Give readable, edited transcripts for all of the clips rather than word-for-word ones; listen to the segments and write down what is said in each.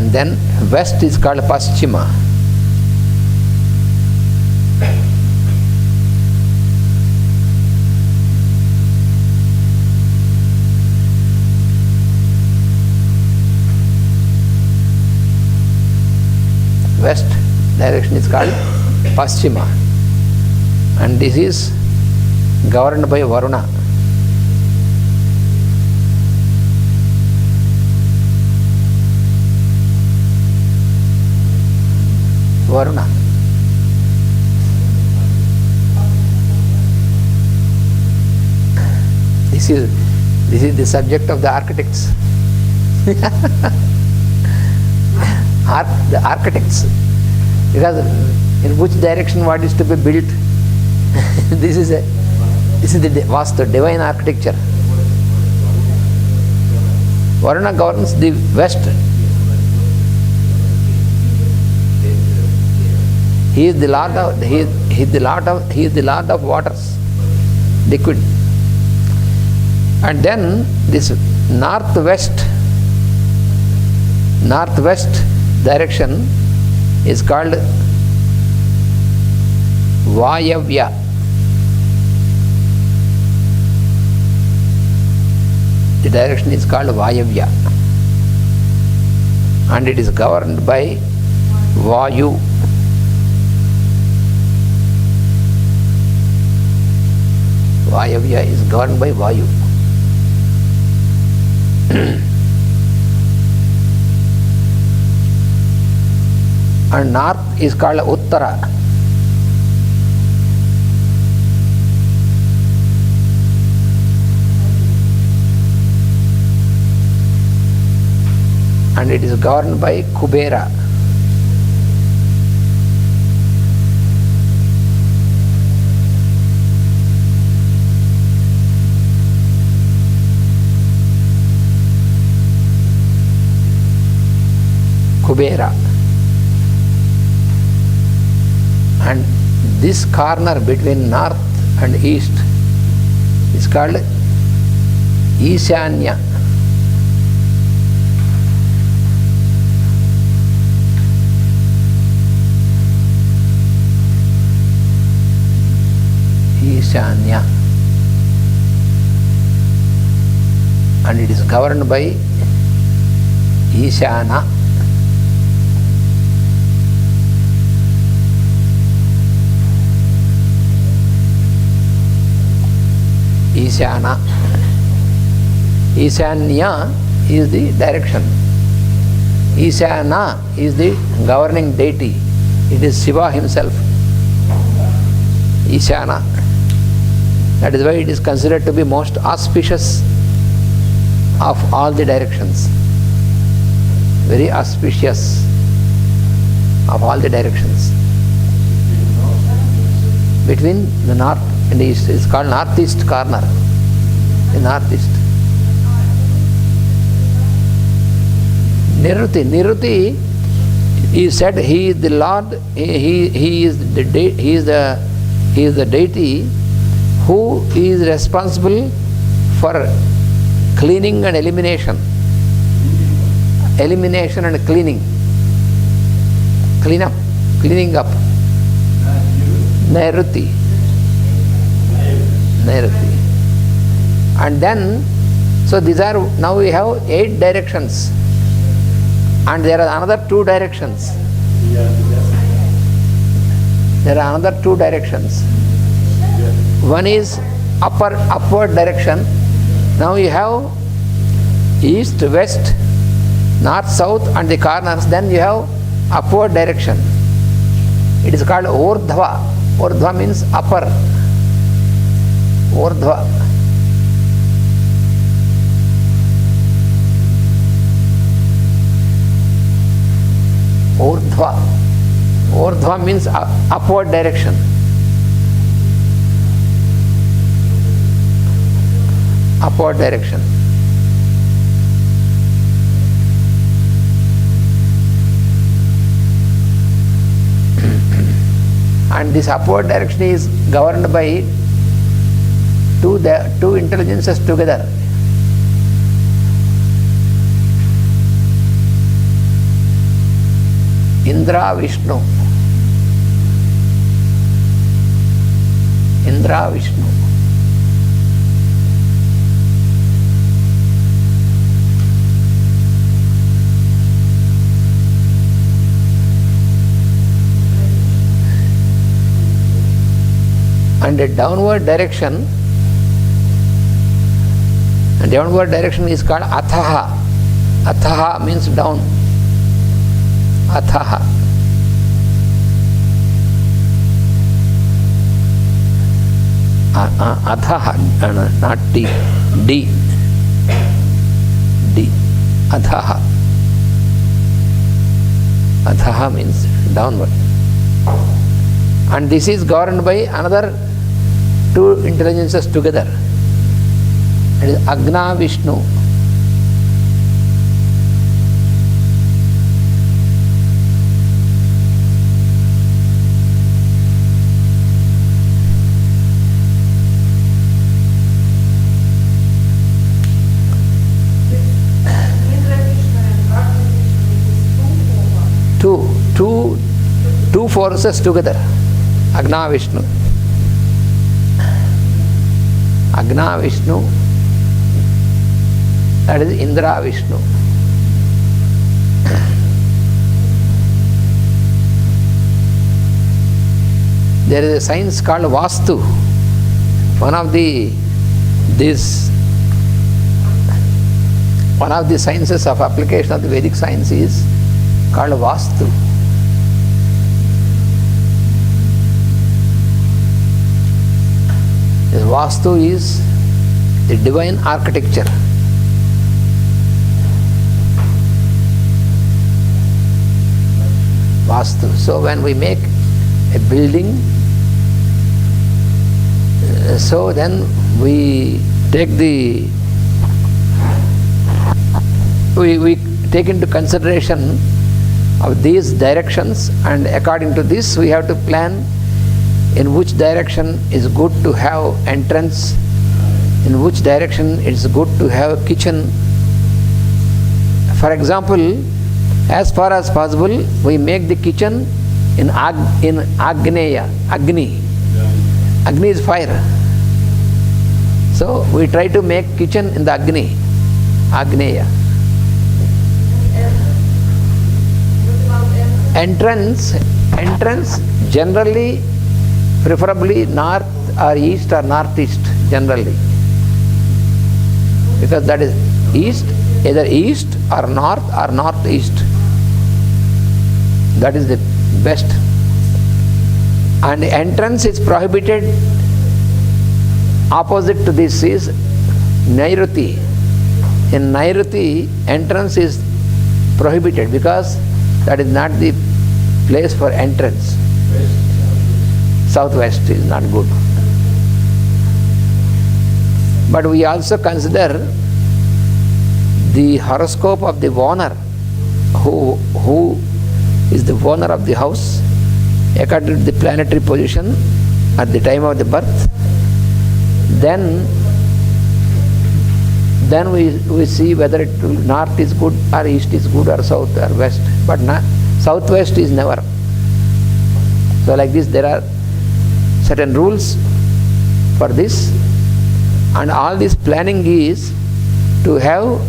And then west is called Paschima. West direction is called Paschima, and this is governed by Varuna. Varuna. This is the subject of the architects. The architects, because in which direction what is to be built. This is the Vastu, divine architecture. Varuna governs the west. He is the lord of waters, liquid. And then this northwest direction is called Vayavya. The direction is called Vayavya, and it is governed by Vayu. Vayavya is governed by Vayu. And north is called Uttara. And it is governed by Kubera. Kubera. And this corner between north and east is called Ishanya. Ishanya. And it is governed by Ishana. Ishana. Ishanya is the direction. Ishana is the governing deity. It is Shiva himself. Ishana. That is why it is considered to be most auspicious of all the directions. Very auspicious of all the directions. Between the north and the east, it's called northeast corner. The northeast. Niruti is said he is the Lord. He is the deity who is responsible for cleaning and elimination. Elimination and cleaning. Cleaning up. Nairuti. And then, so these are, now we have 8 directions. And there are another 2 directions. There are another 2 directions. One is upward direction. Now you have east, west, north, south and the corners. Then you have upward direction. It is called Urdhva. Urdhva means upper. Urdhva. Urdhva. Urdhva means upward direction. Upward direction. And this upward direction is governed by two intelligences together. Indra Vishnu. Indra Vishnu. And a downward direction is called Athaha. Athaha means down. Athaha. Athaha, not T. D. D. Athaha. Athaha means downward. And this is governed by another two intelligences together. It is Agna Vishnu. Two forces together. Agna Vishnu. Agna Vishnu. That is Indra Vishnu. There is a science called Vastu. One of the sciences of application of the Vedic science is called Vastu. This Vastu is the divine architecture. Vastu. So when we make a building, so then we take we take into consideration of these directions, and according to this we have to plan in which direction is good to have entrance, in which direction it is good to have kitchen. For example, as far as possible, we make the kitchen in Agneya, Agni. Agni is fire. So we try to make kitchen in the Agni, Agneya. Entrance generally, preferably north or east or northeast generally, because that is east, either east or northeast. That is the best. And entrance is prohibited. Opposite to this is Nairuti. In Nairuti, entrance is prohibited because that is not the place for entrance. Southwest is not good. But we also consider the horoscope of the owner, who is the owner of the house, according to the planetary position at the time of the birth. Then we see whether north is good or east is good or south or west. But southwest is never. So like this, there are certain rules for this, and all this planning is to have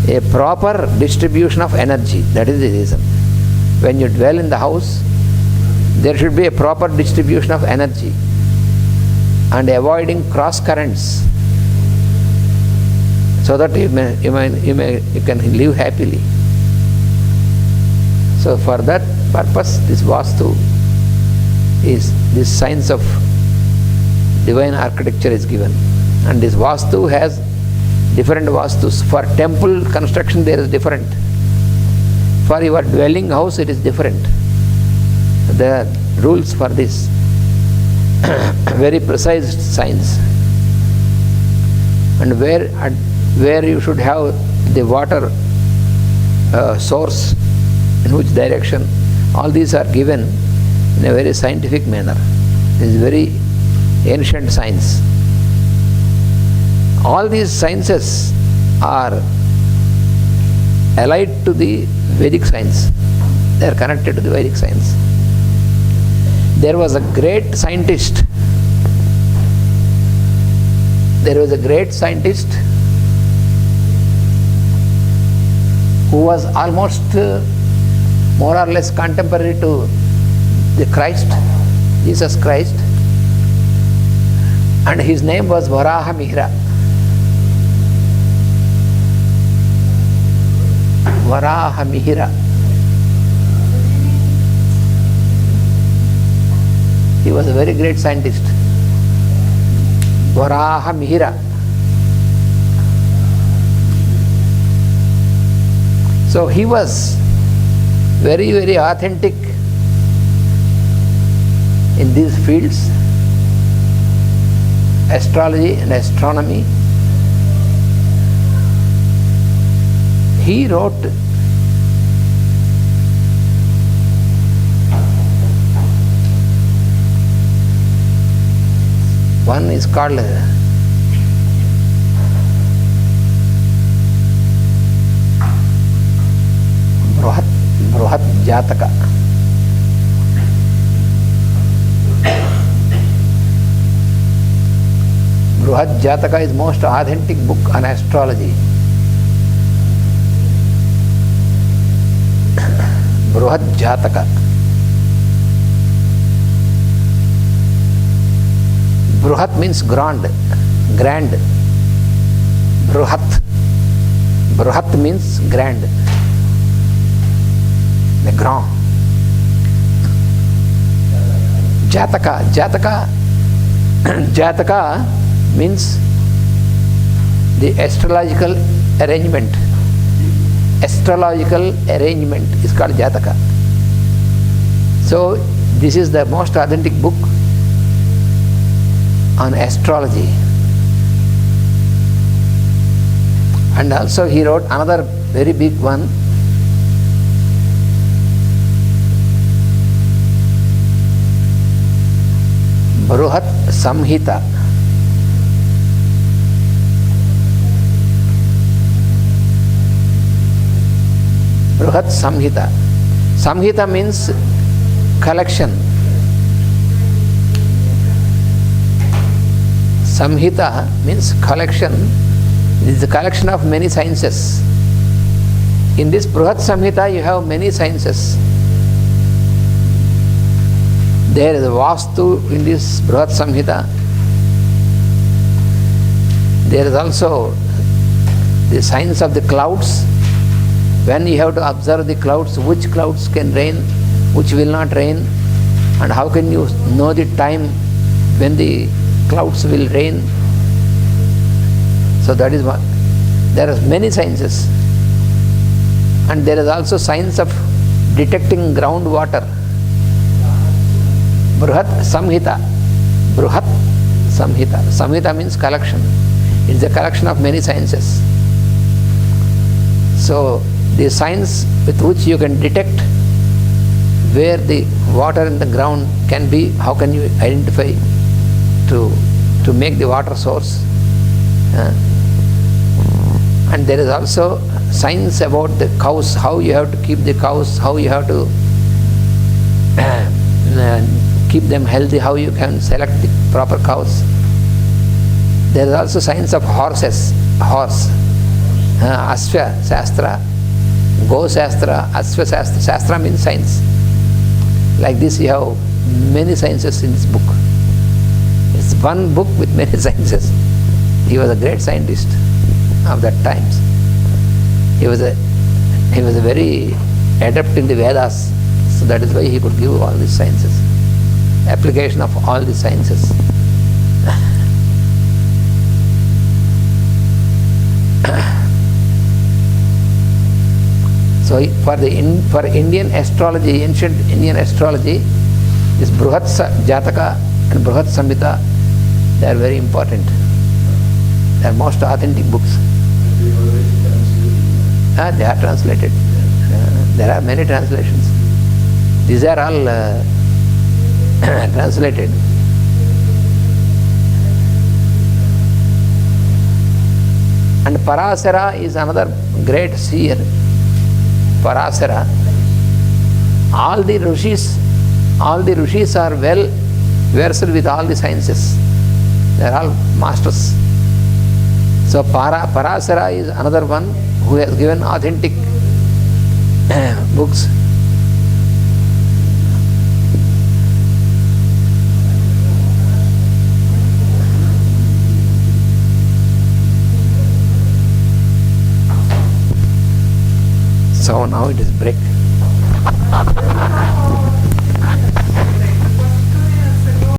a proper distribution of energy. That is the reason. When you dwell in the house, there should be a proper distribution of energy and avoiding cross currents, so that you can live happily. So for that purpose, this Vastu is this science of divine architecture is given. And this Vastu has different Vastus. For temple construction there is different. For your dwelling house it is different. There are rules for this. Very precise science. And where you should have the water source, in which direction, all these are given in a very scientific manner. This is very ancient science. All these sciences are allied to the Vedic science. They are connected to the Vedic science. There was a great scientist. Who was almost more or less contemporary to the Christ, Jesus Christ, and his name was Varahamihira. Varahamihira. He was a very great scientist. Varahamihira. So he was very, very authentic in these fields, astrology and astronomy. He wrote one is called Bruhat Jataka. Bruhat Jataka is most authentic book on astrology. Bruhat Jataka. Bruhat means grand. Bruhat. Bruhat means grand. The grand. Jataka means the astrological arrangement. Astrological arrangement is called Jataka. So this is the most authentic book on astrology. And also he wrote another very big one, Bruhat Samhita. Bruhat Samhita. Samhita means collection. Samhita means collection. It is the collection of many sciences. In this Bruhat Samhita you have many sciences. There is a Vastu in this Bruhat Samhita. There is also the science of the clouds. When you have to observe the clouds, which clouds can rain, which will not rain, and how can you know the time when the clouds will rain. So that is one. There are many sciences. And there is also science of detecting groundwater. Bruhat Samhita. Bruhat Samhita. Samhita means collection. It is a collection of many sciences. So the science with which you can detect where the water in the ground can be, how can you identify to make the water source. And there is also science about the cows, how you have to keep the cows, how you have to keep them healthy, how you can select the proper cows. There is also science of horses, horse, Asva Shastra, Go Shastra, Asva Shastra. Shastra means science. Like this you have many sciences in this book. It's one book with many sciences. He was a great scientist of that times. He was a very adept in the Vedas, so that is why he could give all these sciences, application of all these sciences. So for Indian astrology, ancient Indian astrology, this Bruhat Jataka and Bruhat Samhita, they are very important. They are most authentic books. They are translated. There are many translations. These are all translated. And Parasara is another great seer. Parasara. All the rishis are well versed with all the sciences. They are all masters. So Parasara is another one who has given authentic books. So now it is break.